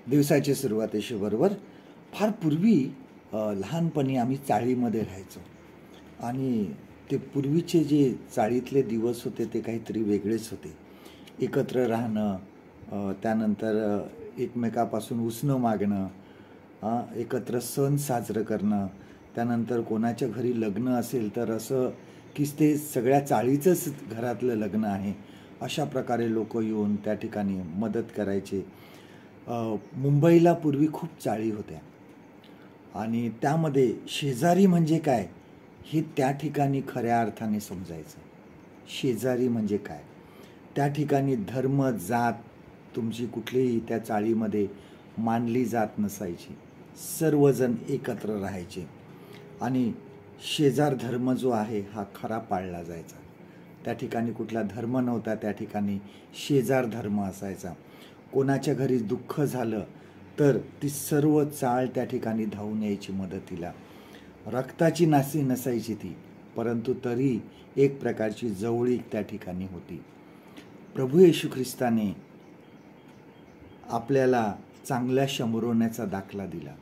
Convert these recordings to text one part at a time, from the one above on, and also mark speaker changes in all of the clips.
Speaker 1: दिवसाची सुरुवात येशूबरोबर. फार पूर्वी लहानपणी आम्ही चाळीमध्ये राहायचो आणि ते पूर्वीचे जे चाळीतले दिवस होते ते काहीतरी वेगळेच होते. एकत्र राहणं, त्यानंतर एकमेकापासून उसणं मागणं, एकत्र सण साजरं करणं, त्यानंतर कोणाच्या घरी लग्न असेल तर असं की ते सगळ्या चाळीचंच घरातलं लग्न आहे अशा प्रकारे लोक येऊन त्या ठिकाणी मदत करायचे. मुंबईला पूर्वी खूप चाळी होत्या आणि त्यामध्ये शेजारी म्हणजे काय हे त्या ठिकाणी खऱ्या अर्थाने समजायचं. शेजारी म्हणजे काय, त्या ठिकाणी धर्म जात तुमची कुठलीही त्या चाळीमध्ये मानली जात नसायची. सर्वजण एकत्र राहायचे आणि शेजार धर्म जो आहे हा खरा पाळला जायचा. त्या ठिकाणी कुठला धर्म नव्हता, त्या ठिकाणी शेजार धर्म असायचा. कोणाच्या घरी दुःख झालं तर ती सर्व चाळ त्या ठिकाणी धावून यायची मदतीला. रक्ताची नासी नसायची ती, परंतु तरी एक प्रकारची जवळीक त्या ठिकाणी होती. प्रभू येशू ख्रिस्ताने आपल्याला चांगल्या शंभरोण्याचा दाखला दिला,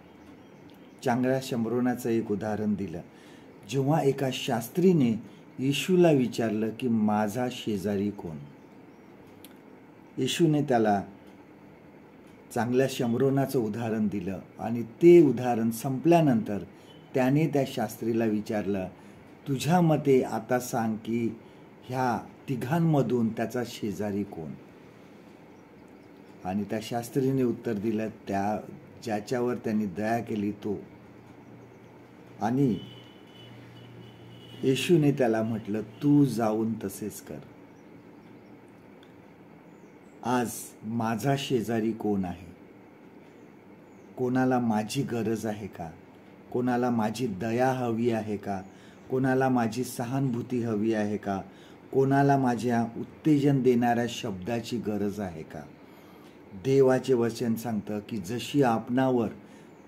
Speaker 1: चांगल्या शंभरोण्याचं एक उदाहरण दिलं. जेव्हा एका शास्त्रीने येशूला विचारलं की माझा शेजारी कोण, येशूने त्याला चांगल्या शंभरोनाचं उदाहरण दिलं आणि ते उदाहरण संपल्यानंतर त्याने त्या शास्त्रीला विचारलं, तुझ्या मते आता सांग की ह्या तिघांमधून त्याचा शेजारी कोण. आणि त्या शास्त्रीने उत्तर दिलं, त्या ज्याच्यावर त्यांनी दया केली तो. आणि येशूने त्याला म्हटलं, तू जाऊन तसेच कर. आज माझा शेजारी कोण आहे? कोणाला माझी गरज आहे का? कोणाला माझी दया हवी आहे का? कोणाला माझी सहानुभूती हवी आहे का? कोणाला माझ्या उत्तेजन देणाऱ्या शब्दाची गरज आहे का? देवाचे वचन सांगतं की जशी आपणावर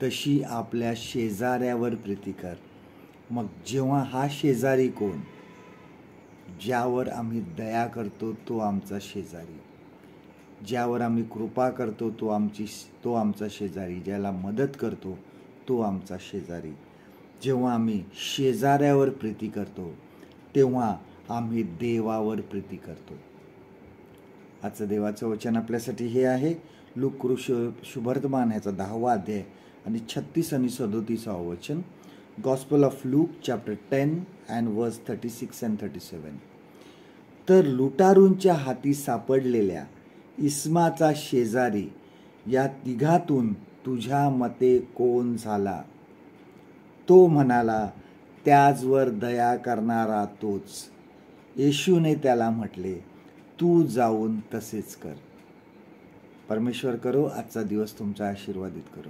Speaker 1: तशी आपल्या शेजाऱ्यावर प्रीती कर. मग जेव्हा हा शेजारी कोण, ज्यावर आम्ही दया करतो तो आमचा शेजारी, ज्यावर आम्ही कृपा करतो तो आमचा शेजारी, ज्याला मदत करतो तो आमचा शेजारी. जेव्हा आम्ही शेजाऱ्यावर प्रीती करतो तेव्हा आम्ही देवावर प्रीती करतो. आजचं देवाचं वचन आपल्यासाठी हे आहे, लूक शुभवर्तमान ह्याचा 10वा अध्याय आणि 36 आणि 37 वचन. Gospel of look chapter 10 and वर्स 36 अँड 37. तर लुटारूंच्या हाती सापडलेल्या इस्माचा शेजारी या तिघातून तुझ्या मते कोण झाला? तो म्हणाला, त्याचवर दया करणारा तोच. येशूने त्याला म्हटले, तू जाऊन तसेच कर. परमेश्वर करो आजचा दिवस तुमचा आशीर्वादित करो.